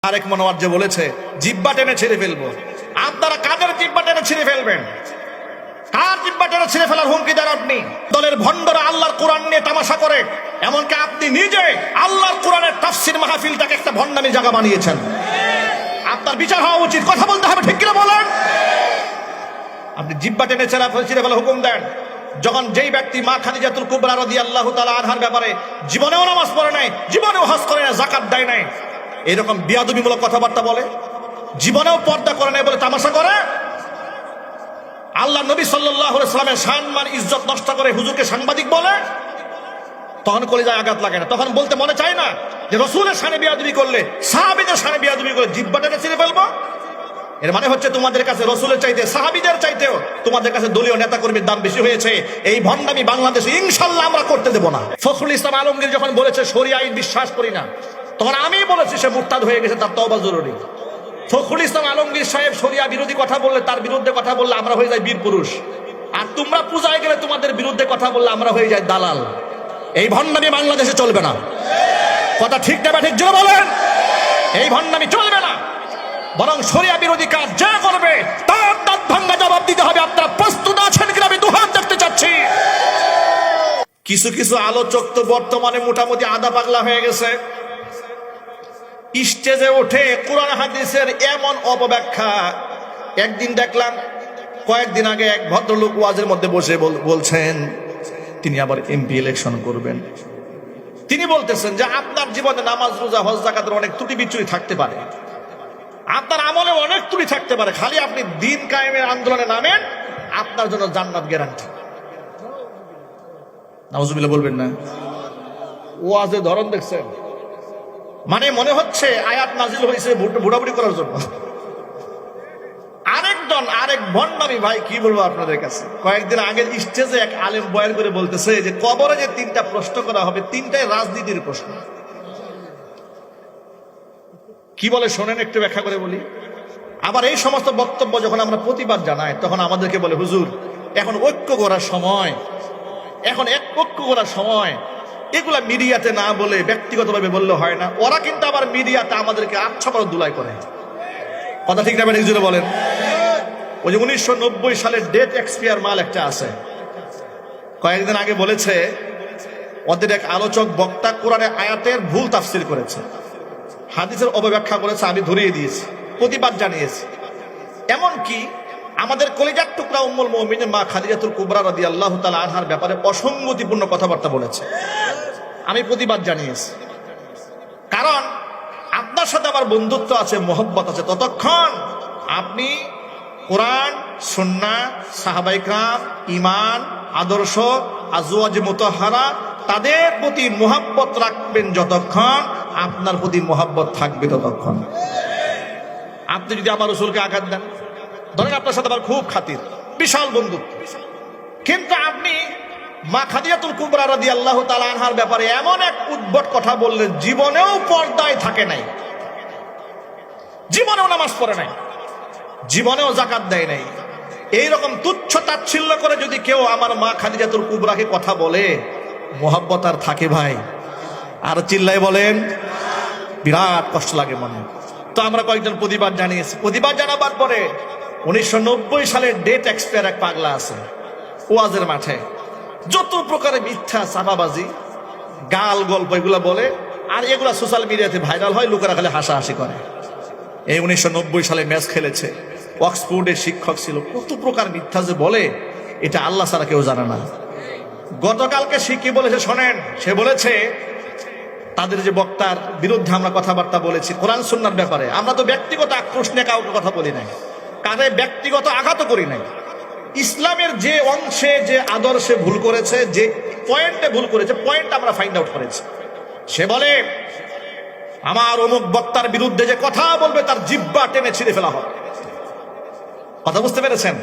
আরেক মনোয়ার যে বলেছে জিব্বা টেনে ছিঁড়ে ফেলবো, আপনারা কাদের জিব্বা টেনে ছিঁড়ে ফেলবেন? কার জিব্বা টেনে ছিঁড়ে ফেলার হুমকি দেন আপনি? দলের ভণ্ডরা আল্লাহর কোরআন নিয়ে তামাশা করে, এমনকি আপনি নিজে আল্লাহর কোরআনের তাফসীর মাহফিলটাকে একটা ভণ্ডামি জায়গা বানিয়েছেন। আপনার বিচার হওয়া উচিত, কথা বলতে হবে, ঠিক কিনা বলেন? আপনি জিব্বা টেনে ছিঁড়ে ফেলার হুকুম দেন, যখন যেই ব্যক্তি মা খাদিজাতুল কুবরা রাদিয়াল্লাহু তাআলা আনহার ব্যাপারে জীবনেও নামাজ পড়ে নাই, জীবনেও হজ করে না, যাকাত দেয় নাই, এরকম বিয়াদবিমূলক কথাবার্তা বলে, জীবনেও পর্দা করে নাই বলে তামাশা করে, আল্লাহ নবী সাল্লাল্লাহু আলাইহি ওয়াসাল্লামের সম্মান ইজ্জত নষ্ট করে হুজুরকে সাংবাদিক বলে, তখন কলিজায় আঘাত লাগে না? তখন বলতে মনে চায় না যে রাসূলের শানে বিয়াদবি করলে, সাহাবীদের শানে বিয়াদবি করলে জিহ্বা টেনে ছিঁড়ে ফেলবো? এর মানে হচ্ছে তোমাদের কাছে রাসূলের চাইতে, সাহাবীদের চাইতেও তোমাদের কাছে দলীয় নেতাকর্মীর দাম বেশি হয়েছে। এই ভণ্ডামি বাংলাদেশে ইনশাআল্লাহ আমরা করতে দেব না। ফখরুল ইসলাম আলমগীর যখন বলেছে শরিয়া আইন বিশ্বাস করি না, তখন আমি বলেছি সে মুরতাদ হয়ে গেছে, তার তওবা জরুরি। ফখরুল ইসলাম আলমগীর সাহেব শরিয়া বিরোধী কথা বললে, তার বিরুদ্ধে কথা বললে আমরা হয়ে যাই বীর পুরুষ, আর তোমরা পূজায় গেলে তোমাদের বিরুদ্ধে কথা বললে আমরা হয়ে যাই দালাল। এই ভণ্ডামি বাংলাদেশে চলবে না। কথা ঠিক না ঠিক জোরে বলেন? এই ভণ্ডামি চলবে না, বরং শরিয়া বিরোধী কাজ যা করবে তার দাঁত ভাঙ্গা জবাব দিতে হবে। আপনারা প্রস্তুত আছেন কিনা আমি দুহাত দেখতে চাচ্ছি। কিছু কিছু আলোচক তো বর্তমানে মোটামুটি আধা পাগলা হয়ে গেছে, স্টেজে ওঠে কোরআন হাদিসের এমন অপব্যাখ্যা। একদিন দেখলাম, কয়েকদিন আগে এক ভদ্রলোক ওয়াজের মধ্যে বসে বলছেন তিনি আবার এমপি ইলেকশন করবেন। তিনি বলতেছেন যে আপনার জীবনে নামাজ রোজা হজ যাকাতের অনেক ত্রুটি বিচ্যুতি থাকতে পারে, আপনার আমলে অনেক ত্রুটি থাকতে পারে, খালি আপনি দিন কায়েমের আন্দোলনে নামেন, আপনার জন্য জান্নাত গ্যারান্টি। নাউজুবিল্লাহ বলবেন না? ওয়াজের ধরন দেখছেন, মানে মনে হচ্ছে আয়াত নাজিল হয়েছে বুড়াবুড়ি করার জন্য। আরেক ভণ্ডামি ভাই, কি বলবো আপনাদের কাছে। কয়েকদিন আগে স্টেজে এক আলেম বয়ান করে বলতেছে যে কবরে যে 3টা প্রশ্ন করা হবে, 3টাই রাজনীতির প্রশ্ন। কি বলে শোনেন, একটু ব্যাখ্যা করে বলি। আবার এই সমস্ত বক্তব্য যখন আমরা প্রতিবাদ জানাই, তখন আমাদেরকে বলে হুজুর এখন ঐক্য করার সময়, এখন ঐক্য করার সময়, এগুলা মিডিয়াতে না বলে ব্যক্তিগতভাবে বললে হয় না। ওরা কিন্তু আবার মিডিয়াতে আমাদেরকে আচ্ছাপাড়া দুলাই করে। কথা ঠিক না ঠিক জুড়ে বলেন? ওই যে 1990 সালের ডেট এক্সপায়ার মাল একটা আছে, কয়েকদিন আগে বলেছে ওদের এক আলোচক বক্তা কোরআনের আয়াতের ভুল তাফসীর করেছে, হাদিসের অপব্যাখ্যা করেছে, আমি ধরিয়ে দিয়েছি, প্রতিবাদ জানিয়েছি। এমনকি আমাদের কলিজার টুকরা উম্মুল মুমিনিন মা খাদিজাতুল কুবরা রাদিয়াল্লাহু তাআলা আনহার ব্যাপারে অসঙ্গতিপূর্ণ কথাবার্তা বলেছে, আমি প্রতিবাদ জানিয়েছি। কারণ আপনার সাথে আমার বন্ধুত্ব আছে, মহব্বত আছে, ততক্ষণ আপনি কোরআন, সুন্নাহ, সাহাবায়ে কেরাম, ঈমান, আদর্শ, আজওয়াজ মুতাহহারা, তাদের প্রতি মহব্বত রাখবেন যতক্ষণ, আপনার প্রতি মহব্বত থাকবে ততক্ষণ। আপনি যদি আমার রাসূলকে আঘাত দেন, ধরেন আপনার সাথে আমার খুব খাতির, বিশাল বন্ধুত্ব, কিন্তু আপনি মা খাদিজাতুল কুবরা রাদিয়াল্লাহু তাআলা আনহার ব্যাপারে এমন এক উদ্ভট কথা বললেন, জীবনেও পর্দায় থাকে নাই, জীবনেও নামাজ পড়ে নাই, জীবনেও যাকাত দেয় নাই, এইরকম তুচ্ছ তাচ্ছিল্য করে যদি কেউ আমার মা খাদিজাতুল কুবরাকে কথা বলে, মোহাব্বত আর থাকে ভাই? আর চিল্লাই বলেন, বিরাট কষ্ট লাগে মনে। তো আমরা কয়েকজন প্রতিবাদ জানিয়েছি। প্রতিবাদ জানাবার পরে 1990 সালের ডেট এক্সপায়ার এক পাগলা আছে, ওয়াজের মাঠে যত প্রকারের মিথ্যা চাপাবাজি, গাল গল্প এগুলা বলে, আর এগুলা সোশ্যাল মিডিয়াতে ভাইরাল হয়, লোকেরা খালি হাসাহাসি করে। এই 1990 সালে ম্যাচ খেলেছে, অক্সফোর্ডের শিক্ষক ছিল, কত প্রকার মিথ্যা যে বলে, এটা আল্লাহ ছাড়া কেউ জানে না। গতকালকে সে কি বলেছে শোনেন, সে বলেছে তাদের যে বক্তার বিরুদ্ধে আমরা কথাবার্তা বলেছি কোরআন সুন্নাহর ব্যাপারে, আমরা তো ব্যক্তিগত আক্রোশ নিয়ে কাউকে কথা বলি নাই, কারে ব্যক্তিগত আঘাত করি নাই। ইসলামের যে অংশে, যে আদর্শে ভুল করেছে, যে পয়েন্টে ভুল করেছে, পয়েন্ট আমরা ফাইন্ড আউট করেছি। সে বলে আমার অমুক বক্তার বিরুদ্ধে যে কথা বলবে তার জিহ্বা টেনে ছিঁড়ে ফেলা হবে। কথা বুঝতে পেরেছেন?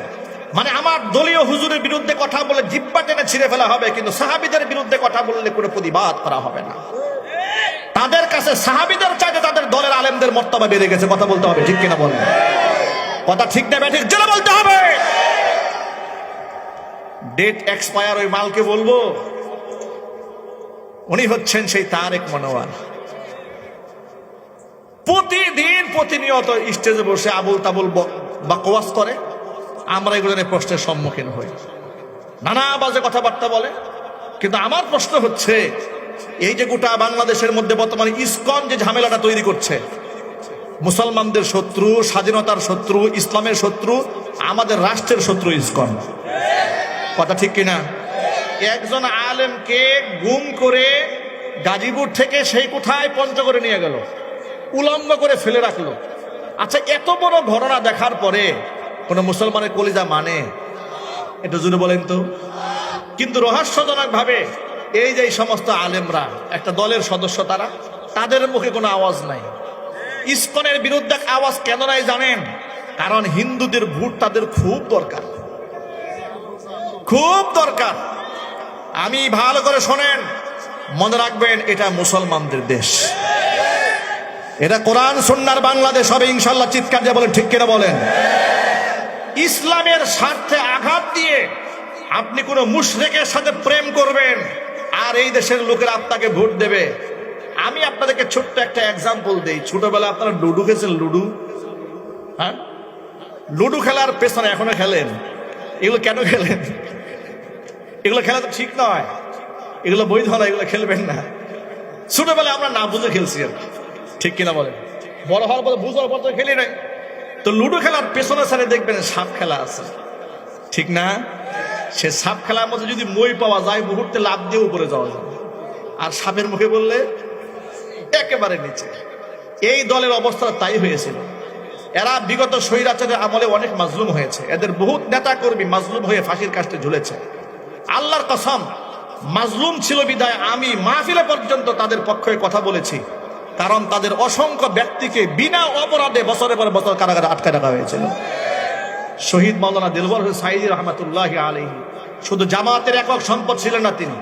মানে আমার দলীয় হুজুরের বিরুদ্ধে কথা বলে জিহ্বা টেনে ছিঁড়ে ফেলা হবে, কিন্তু সাহাবীদের বিরুদ্ধে কথা বললে কোনো প্রতিবাদ করা হবে না। তাদের কাছে সাহাবীদের চাইতে তাদের দলের আলেমদের মর্তবা বেড়ে গেছে। কথা বলতে হবে, ঠিক কিনা বলেন? কথা ঠিক না ঠিক জেনে বলতে হবে। ডেট এক্সপায়ার ওই মালকে বলবো, উনি হচ্ছেন সেই তারেক মনোয়ার। প্রতিদিন প্রতিনিয়ত স্টেজে বসে আবুল তাবুল বকওয়াস করে, আমরা এগুলো নিয়ে প্রশ্নের সম্মুখীন হই, নানা বাজে কথাবার্তা বলে। কিন্তু আমার প্রশ্ন হচ্ছে, এই যে গোটা বাংলাদেশের মধ্যে বর্তমানে ইসকন যে ঝামেলাটা তৈরি করছে, মুসলমানদের শত্রু, স্বাধীনতার শত্রু, ইসলামের শত্রু, আমাদের রাষ্ট্রের শত্রু ইসকন, কথা ঠিক কিনা? একজন আলেমকে গুম করে গাজীপুর থেকে সেই কোথায় পঞ্চগড়ে নিয়ে গেল, উলঙ্গ করে ফেলে রাখলো। আচ্ছা, এত বড় ঘটনা দেখার পরে কোন মুসলমানের কলিজা মানে? এটা জুড়ে বলেন তো। কিন্তু রহস্যজনক ভাবে এই যে সমস্ত আলেমরা একটা দলের সদস্য, তাদের মুখে কোনো আওয়াজ নাই। ইসকনের বিরুদ্ধে আওয়াজ কেন নাই জানেন? কারণ হিন্দুদের ভোট তাদের খুব দরকার, খুব দরকার। আমি ভালো করে শোনেন, মনে রাখবেন, এটা মুসলমানদের দেশ, এটা কোরআন সুন্নাহর বাংলাদেশ হবে ইনশাআল্লাহ। চিৎকার দিয়ে বলেন ঠিক কিনা বলেন। ইসলামের স্বার্থে আঘাত দিয়ে আপনি কোন মুশরিকের সাথে প্রেম করবেন আর এই দেশের লোকেরা আপনাকে ভোট দেবে। আমি আপনাদেরকে ছোট্ট একটা এক্সাম্পল দেই। ছোটবেলায় আপনারা লুডু খেয়েছেন? লুডু, হ্যাঁ, লুডু খেলার পেছনে এখনো খেলেন? এগুলো কেন খেলেন? এগুলো খেলা তো ঠিক নয়, এগুলো বৈধ না, এগুলো খেলবেন না। ছোটবেলায় আমরা না বুঝে খেলছি আর কি, ঠিক কিনা বলেন? বড় হওয়ার পর বুঝার পর তো খেলি নাই। তো লুডো খেলার পেছনে সারে দেখবেন সাপ খেলা আছে, ঠিক না? সে সাপ খেলার মধ্যে যদি মই পাওয়া যায়, মুহূর্তে লাভ দিয়ে উপরে যাওয়া যায়, আর সাপের মুখে বললে একেবারে নিচে। এই দলের অবস্থা তাই হয়েছিল। এরা বিগত স্বৈরাচারের আমলে অনেক মাজলুম হয়েছে, এদের বহুত নেতা কর্মী মাজলুম হয়ে ফাঁসির কাস্টে ঝুলেছে। আল্লাহর কসম, মাজলুম ছিল বিদায় আমি মাহফিলে পর্যন্ত তাদের পক্ষে কথা বলেছি, কারণ তাদের অসংখ্য ব্যক্তিকে বিনা অপরাধে বছরের পর বছর কারাগারে আটকে রাখা হয়েছিল। শহীদ মাওলানা দিলওয়ার হোসেন সাঈদী রহমাতুল্লাহি আলাইহি শুধু জামাতের একক সম্পদ ছিলেন না, তিনি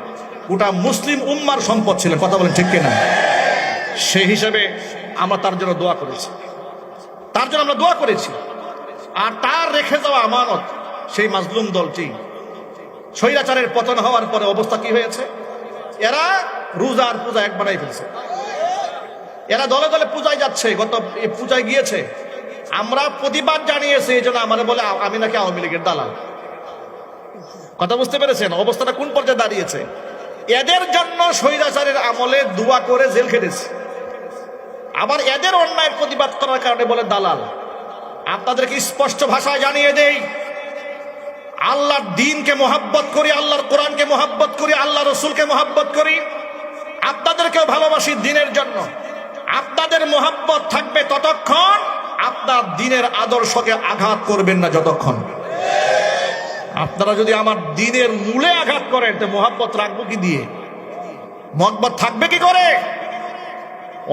গোটা মুসলিম উম্মার সম্পদ ছিলেন, কথা বলেন ঠিক কিনা? সেই হিসেবে আমরা তার জন্য দোয়া করেছি, তার জন্য আমরা দোয়া করেছি। আর তার রেখে যাওয়া আমানত সেই মাজলুম দলটি স্বৈরাচারের পতন হওয়ার পরে অবস্থা কি হয়েছে? এরা রোজা আর পূজা এক বানাই ফেলছে। এরা দলে দলে পূজায় যাচ্ছে, গত পূজায় গিয়েছে। আমরা প্রতিবাদ জানিয়েছি, এই জন্য আমার বলে আমি নাকি আওয়ামী লীগের দালাল। কথা বুঝতে পেরেছেন অবস্থাটা কোন পর্যায়ে দাঁড়িয়েছে? এদের জন্য স্বৈরাচারের আমলে দোয়া করে জেল খেটেছে, আবার এদের অন্যায়ের প্রতিবাদ করার কারণে বলে দালাল। আপনাদেরকে স্পষ্ট ভাষায় জানিয়ে দেই, আল্লাহর দ্বীনকে মোহাব্বত করি, আল্লাহর কোরআনকে মোহাব্বত করি, আল্লাহ রসুলকে মোহাব্বত করি, আপনাদেরকেও ভালোবাসি দ্বীনের জন্য। আপনাদের মোহাব্বত থাকবে ততক্ষণ, আপনার দ্বীনের আদর্শকে আঘাত করবেন না যতক্ষণ। আপনারা যদি আমার দ্বীনের মূলে আঘাত করেন, তো মোহাব্বত রাখবো কি দিয়ে? মোহাব্বত থাকবে কি করে?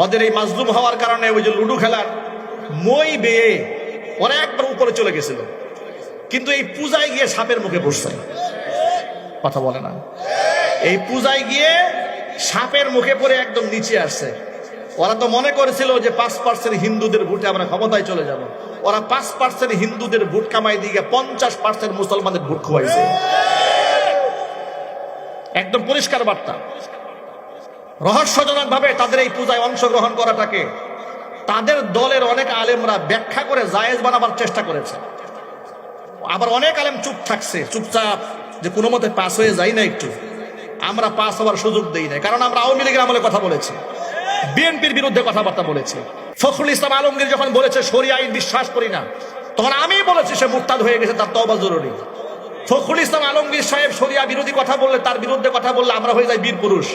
ওদের এই মাজলুম হওয়ার কারণে ওই যে লুডু খেলার মই বেয়ে অনেকবার উপরে চলে গেছিল, কিন্তু এই পূজায় গিয়ে সাপের মুখে বসছে। কথা বলে না? এই পূজায় গিয়ে সাপের মুখে পড়ে একদম নিচে আসছে। ওরা তো মনে করেছিল যে 5% হিন্দুদের ভোটে আমরা ক্ষমতায় চলে যাব। ওরা 5% হিন্দুদের ভোট কামাই দিয়ে 50% মুসলমানদের ভোট খোয়াইছে। একদম পরিষ্কার বার্তা। রহস্যজনক ভাবে তাদের এই পূজায় অংশগ্রহণ করাটাকে তাদের দলের অনেক আলেমরা ব্যাখ্যা করে জায়েজ বানাবার চেষ্টা করেছে। আবার অনেক আলেম চুপ থাকছে, চুপচাপ, যে কোনো মতে পাস হয়ে যাই না, একটু আমরা পাস হওয়ার সুযোগ দেই না। কারণ আমরা আওয়ামী লীগের আমলে কথা বলেছি, বিএনপির বিরুদ্ধে কথাবার্তা বলেছে। ফখরুল ইসলাম আলমগীর যখন বলেছে শরিয়া আইন বিশ্বাস করি না, তখন আমি বলেছি সে মুরতাদ হয়ে গেছে, তার তওবা জরুরি। ফখরুল ইসলাম আলমগীর সাহেব শরিয়া বিরোধী কথা বললে, তার বিরুদ্ধে কথা বললে আমরা হয়ে যাই বীর পুরুষ।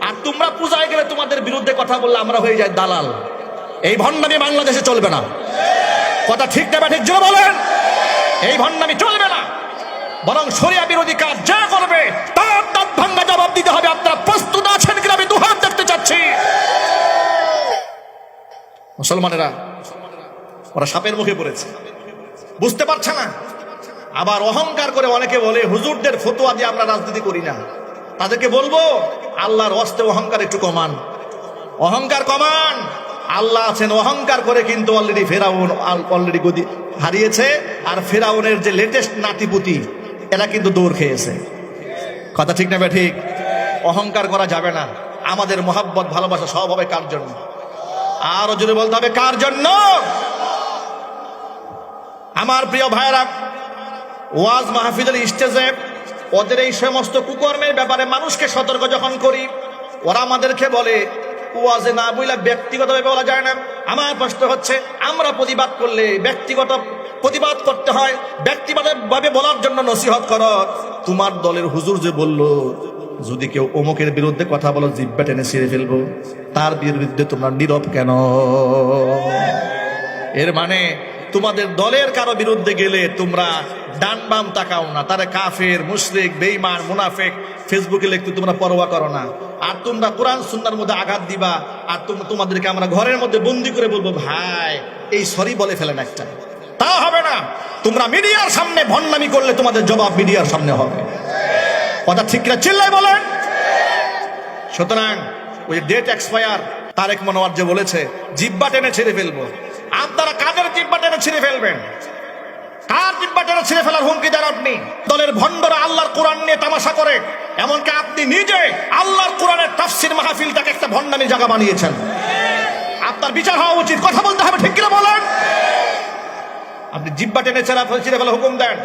আর তোমরা পূজায় গেলে তোমাদের বিরুদ্ধে কথা বললে আমরা হয়ে যাই দালাল। এই ভণ্ডামি বাংলাদেশে চলবে না। কথা ঠিক না ঠিক জোরে বলেন? এই ভণ্ডামি চলবে না, বরং শরিয়া বিরোধী কাজ যা করবে তার দাঁত ভাঙ্গা জবাব দিতে হবে। আপনারা প্রস্তুত আছেন কিনা আমি দুহাত দেখতে চাচ্ছি। মুসলমানেরা ওরা সাপের মুখে পড়েছে, বুঝতে পারছে না। আবার অহংকার করে অনেকে বলে হুজুরদের ফতোয়া দিয়ে আমরা রাজনীতি করি না। তাদেরকে বলবো আল্লাহর হস্তে অহংকার একটু কমান, অহংকার কমান। আল্লাহ আছেন, অহংকার করে কিন্তু অলরেডি ফেরাউন অলরেডি গদি হারিয়েছে। আর ফেরাউনের যে লেটেস্ট নাতিপুতি এরা কিন্তু দৌড় খেয়েছে। কথা ঠিক না ঠিক? অহংকার করা যাবে না। আমাদের মোহাব্বত ভালোবাসা সব হবে কার জন্য? আরো জোরে বলতে হবে কার জন্য? আমার প্রিয় ভাইরা, ওয়াজ মাহফিলের স্টেজে ওদের এই সমস্ত কুকর্মের ব্যাপারে মানুষকে সতর্ক যখন করি, ওরা আমাদেরকে বলে ওয়াজে না বইলা ব্যক্তিগতভাবে বলা যায় না। আমার প্রশ্ন হচ্ছে, আমরা প্রতিবাদ করলে ব্যক্তিগত প্রতিবাদ করতে হয়, ব্যক্তিগতভাবে বলার জন্য নসিহত করো। তোমার দলের হুজুর যে বলল যদি কেউ অমুকের বিরুদ্ধে কথা বলো জিহ্বা টেনে ছিঁড়ে ফেলবো, তার বিরুদ্ধে তোমরা নীরব কেন? এর মানে তোমাদের দলের কারো বিরুদ্ধে গেলে তোমরা ডান বাম তাকাও না, তারা কাফের, মুশরিক, বেঈমান, মুনাফিক ফেসবুকে লিখতে তোমরা পরোয়া করো না। আর তোমরা কোরআন সুন্নাহর মধ্যে আঘাত দিবা, আর তোমাদেরকে আমরা ঘরের মধ্যে বন্দি করে বলবো ভাই এই সরি বলে ফেলেন একটা, তা হবে না। তোমরা মিডিয়ার সামনে ভণ্ডামি করলে তোমাদের জবাব মিডিয়ার সামনে হবে। কথা ঠিক না? চিল্লাই বলেন। সুতরাং ওই ডেট এক্সপায়ার তারেক মনোয়ার যে বলেছে জিহ্বা টেনে ছিঁড়ে ফেলবো, আপনারা কাদের জিহ্বা টেনে ছিঁড়ে ফেলবেন? কার জিহ্বা টেনে ছিঁড়ে ফেলার হুমকি দেন আপনি? দলের ভণ্ডরা আল্লাহর কোরআন নিয়ে তামাশা করে, এমনকি আপনি নিজে আল্লাহর কোরআনের তাফসীর মাহফিলটাকে একটা ভণ্ডামির জায়গা বানিয়েছেন। আপনার বিচার হওয়া উচিত, কথা বলতে হবে, ঠিক কিনা বলেন? আপনি জিহ্বা টেনে ছিঁড়ে ফেলার হুকুম দেন,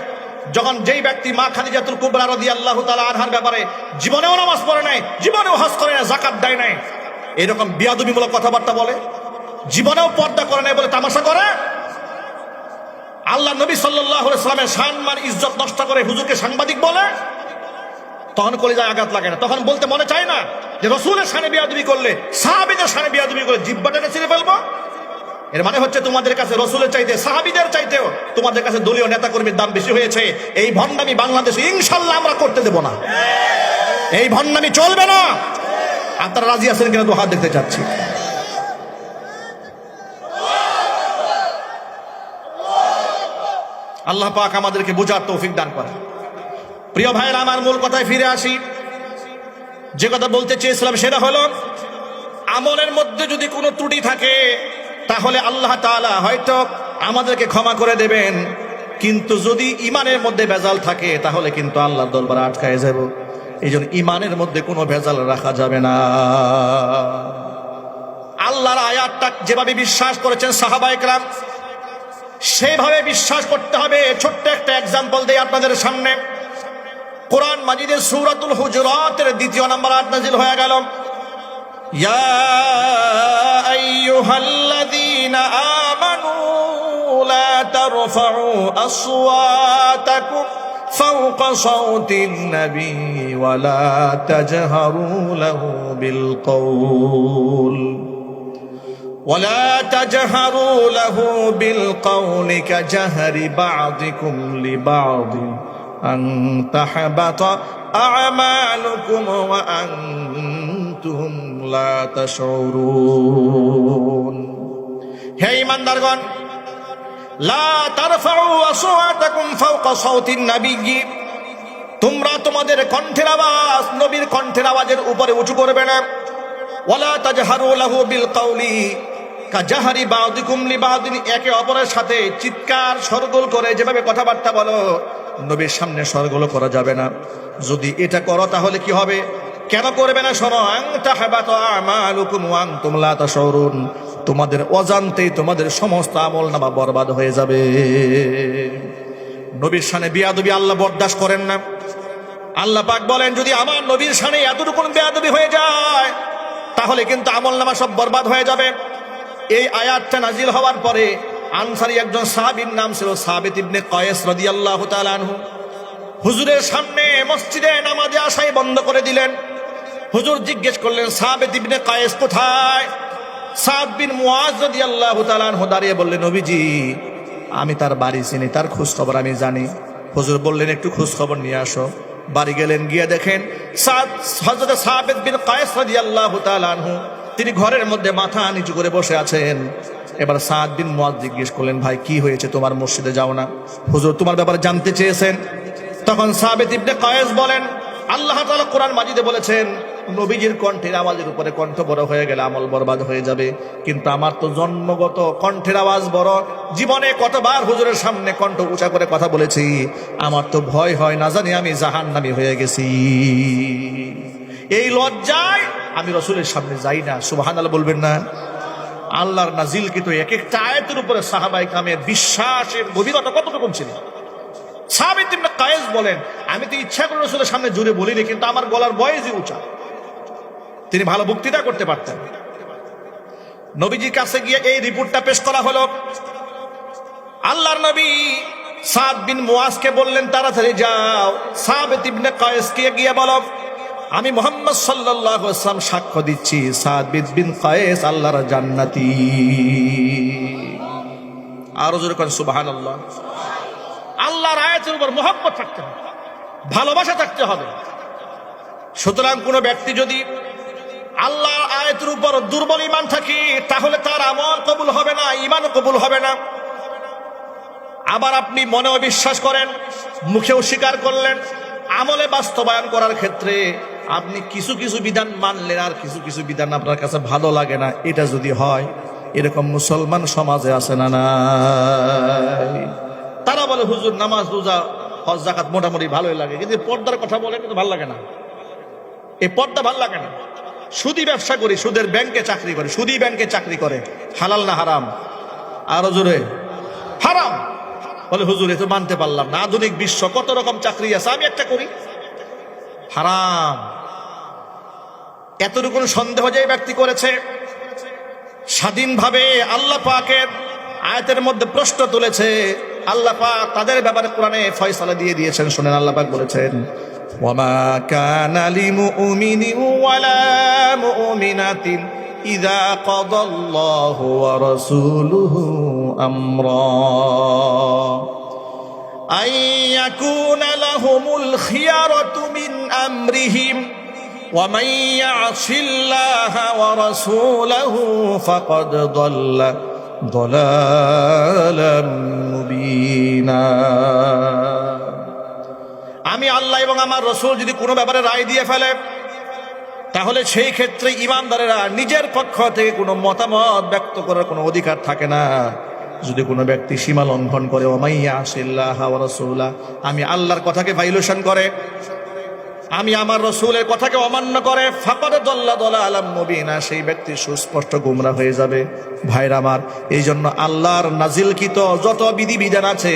যখন যেই ব্যক্তি মা খাদিজাতুল কুবরা রাদিয়াল্লাহু তাআলা আনহার ব্যাপারে জীবনেও নামাজ পড়ে নাই, জীবনেও হজ করে নাই, যাকাত দেয় নাই, এরকম বিয়াদবিমূলক কথাবার্তা বলে, জীবনেও পর্দা করে নাই বলে তামাশা করে, আল্লাহ নবী সাল্লাল্লাহু আলাইহি ওয়াসাল্লামের সম্মান ইজ্জত নষ্ট করে হুজুরকে সাংবাদিক বলে, তখন কলিজায় আঘাত লাগে না? তখন বলতে মনে চায় না যে রাসূলের শানে বিয়াদবি করলে, সাহাবীদের শানে বিয়াদবি করলে জিহ্বা টেনে ছিঁড়ে ফেলবো? এর মানে হচ্ছে তোমাদের কাছে রাসূলের চাইতে, সাহাবীদের চাইতেও তোমাদের কাছে দলীয় নেতা কর্মীর দাম বেশি হয়েছে। এই ভণ্ডামি বাংলাদেশে ইনশাআল্লাহ আমরা করতে দেব না, এই ভণ্ডামি চলবে না। আপনারা রাজি আছেন কিনা তো হাত দেখতে চাচ্ছি। আল্লাহ পাক আমাদেরকে বুঝার তৌফিক দান করেন। প্রিয় ভাইরা, আমার মূল কথায় ফিরে আসি। যে কথা বলতে চেয়েছিলাম সেটা হলো, আমলের মধ্যে যদি কোনো ত্রুটি থাকে তাহলে আল্লাহ তাআলা হয়তো আমাদেরকে ক্ষমা করে দেবেন, কিন্তু যদি ইমানের মধ্যে ভেজাল থাকে তাহলে কিন্তু আল্লাহর দরবারে আটকায় যাব। এই জন্য ইমানের মধ্যে কোনো ভেজাল রাখা যাবে না। আল্লাহর আয়াতটা যেভাবে বিশ্বাস করেছেন সাহাবায়ে কেরাম, সেইভাবে বিশ্বাস করতে হবে। ছোট্ট একটা এক্সাম্পল দেই আপনাদের সামনে। কোরআন মাজিদের সূরাতুল হুজুরাতের 2 নম্বর আয়াত নাযিল হয়ে গেল, ইয়া আইয়ুহাল্লাযীনা আমানু লা তারফাউ আসওয়াতাকুম ফাওকা সাওতিন নবী ওয়া লা তাজহারু লাহু বিল কওল ولا تجهروا له بالقول كجهر بعضكم لبعض أن تحبط أعمالكم وأنتم لا تشعرون। হে ঈমানদারগণ, লা তারফাউ আসওয়াতাকুম ফাওকা সাওতিন নবী, তোমরা তোমাদের কণ্ঠের আওয়াজ নবীর কণ্ঠের আওয়াজের উপরে উঁচু করবে না। ওয়ালা তাজহারু লাহু বিল কওলি কাজাহারি বাউদিকুম লিবাউদিন, একে অপরের সাথে চিৎকার শোরগোল করে যেভাবে কথাবার্তা বলো, নবীর সামনে শোরগোল করা যাবে না। যদি এটা করো তাহলে কি হবে? কেন করবে না? শোনো, আন তাহবাতা আমালুকুম ওয়া আনতুম লা তাশউরুন, তোমাদের অজান্তেই তোমাদের সমস্ত আমলনামা বরবাদ হয়ে যাবে। নবীর শানে বেয়াদবি আল্লাহ বরদাশত করেন না। আল্লাহ পাক বলেন, যদি আমার নবীর শানে এতটুকু বেয়াদবি হয়ে যায় তাহলে কিন্তু আমলনামা সব বরবাদ হয়ে যাবে। এই আয়াতটা নাজিল হওয়ার পরে আনসারী একজন সাহাবীর নাম ছিল সাবিত ইবনে কায়েস রাদিয়াল্লাহু তাআলা আনহু, হুজুরের সামনে মসজিদে নামাজে আসাই বন্ধ করে দিলেন। হুজুর জিজ্ঞেস করলেন, সাবিত ইবনে কায়েস কোথায়? সাদ বিন মুআজ রাদিয়াল্লাহু তাআলা আনহু দাঁড়িয়ে বললেন, নবীজি আমি তার বাড়ি চিনি, তার খোঁজ খবর আমি জানি। হুজুর বললেন, একটু খোঁজ খবর নিয়ে আসো। বাড়ি গেলেন, গিয়ে দেখেন হযরত সাবিত বিন কায়েস রাদিয়াল্লাহু তাআলা আনহু তিনি ঘরের মধ্যে মাথা নিচু করে বসে আছেন। এবার সাদ বিন মুআজ জিজ্ঞেস করলেন, ভাই কি হয়েছে, তোমার মসজিদে যাও না? হুজুর তোমার ব্যাপারে জানতে চেয়েছেন। তখন সাবিত ইবনে কায়েস বলেন, আল্লাহ তাআলা কোরআন মাজিদে বলেছেন নবীজির কণ্ঠের আওয়াজের উপরে কণ্ঠ বড় হয়ে গেলে আমল বরবাদ হয়ে যাবে, কিন্তু আমার তো জন্মগত কণ্ঠের আওয়াজ বড়, জীবনে কতবার হুজুরের সামনে কণ্ঠ উঁচা করে কথা বলেছি, আমার তো ভয় হয় না জানি আমি জাহান্নামী হয়ে গেছি। এই লজ্জায় আমি রাসূলের সামনে যাই না। সুবহানাল্লাহ বলবেন না? আল্লাহর নাজিলকৃত এক একটা আয়াতের উপরে সাহাবায়ে কেরামের বিশ্বাসের গভীরতা কতটুকু ছিল। সাবিত ইবনে কায়েস বলেন, আমি তো ইচ্ছা করে রাসূলের সামনে জোরে বলিনি, কিন্তু আমার গলার ভয়েসই উঁচা। তিনি ভালো বক্তৃতা করতে পারতেন। নবীজির কাছে গিয়ে এই রিপোর্টটা পেশ করা হলো। আল্লাহর নবী সাদ বিন মুয়াজকে বললেন, তাড়াতাড়ি যাও সাবিত ইবনে কায়েসকে গিয়ে বলো, আমি মুহাম্মদ সাল্লাল্লাহু আলাইহি ওয়াসাল্লাম সাক্ষ্য দিচ্ছি সাবিত বিন কায়েস আল্লাহর জান্নাতি। আর জোরে কোন সুবহানাল্লাহ। আল্লাহর আয়াতের উপর মহব্বত থাকতে হবে, ভালোবাসা থাকতে হবে। সুতরাং কোন ব্যক্তি যদি আল্লাহর আয়াতের উপর দুর্বল ঈমান থাকে, তাহলে তার আমল কবুল হবে না, ঈমান কবুল হবে না। আবার আপনি মনেও বিশ্বাস করেন, মুখেও স্বীকার করলেন, আমলে বাস্তবায়ন করার ক্ষেত্রে আপনি কিছু কিছু বিধান মানলেন আর কিছু কিছু বিধান আপনার কাছে ভালো লাগে না, এটা যদি হয়, এরকম মুসলমান সমাজে আছে না নাই? তারা বলে হুজুর নামাজ রোজা হজ যাকাত মোটামুটি ভালোই লাগে, কিন্তু পর্দার কথা বলে কিন্তু ভালো লাগে না। এই পর্দা ভালো লাগে না। সুদী ব্যবসা করি, সুদের ব্যাংকে চাকরি করে, সুদী ব্যাংকে চাকরি করে, হালাল না হারাম? আরো জোরে হারাম। বলে হুজুর এ তো মানতে পারলাম না, আধুনিক বিশ্ব কত রকম চাকরি আছে, আমি একটা করি, হারাম। এতটুকু সন্দেহ যে ব্যক্তি করেছে, স্বাধীনভাবে আল্লাহ পাকের আয়াতের মধ্যে প্রশ্ন তুলেছে, আল্লাহ পাক তাদের ব্যাপারে কোরআনে ফয়সালা দিয়ে দিয়েছেন। শুনেন, আল্লাহ পাক বলেছেন, ওয়ামা কানা লিমুমিনিন ওয়ালা মুমিনাতিন ইযা কাদাল্লাহু ওয়া রাসূলুহু আমরা আইয়াকুনা লাহুমুল খিয়ারাতু মিন আমরিহিম ওয়া মান ইয়াসিল্লাহা ওয়া রাসূলাহু ফাকাদ দাল্লা দালালাম মুবিনা। আমি আল্লাহ এবং আমার রাসূল যদি কোনো ব্যাপারে রায় দিয়ে ফেলে, তাহলে সেই ক্ষেত্রে ঈমানদারেরা নিজের পক্ষ থেকে কোনো মতামত ব্যক্ত করার কোনো অধিকার থাকে না। যদি কোনো ব্যক্তি সীমা লঙ্ঘন করে, ওমাইয়া আসিল্লাহ ওয়া রাসূলা, আমি আল্লাহর কথাকে ভাইলেশন করে, আমি আমার রাসূলের কথাকে অমান্য করে, ফাকাদ দাল্লা দালালাম মুবিনা, সেই ব্যক্তি সুস্পষ্ট গোমরা হয়ে যাবে। ভাইরা আমার, এই জন্য আল্লাহর নাজিলকৃত যত বিধিবিধান আছে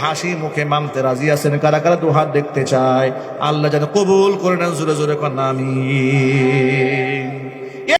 হাসি মুখে মানতে রাজি আছেন? কারা কারা দু হাত দেখতে চায়? আল্লাহ যেন কবুল করে নেন। জোরে জোরে কন্যা আমিন।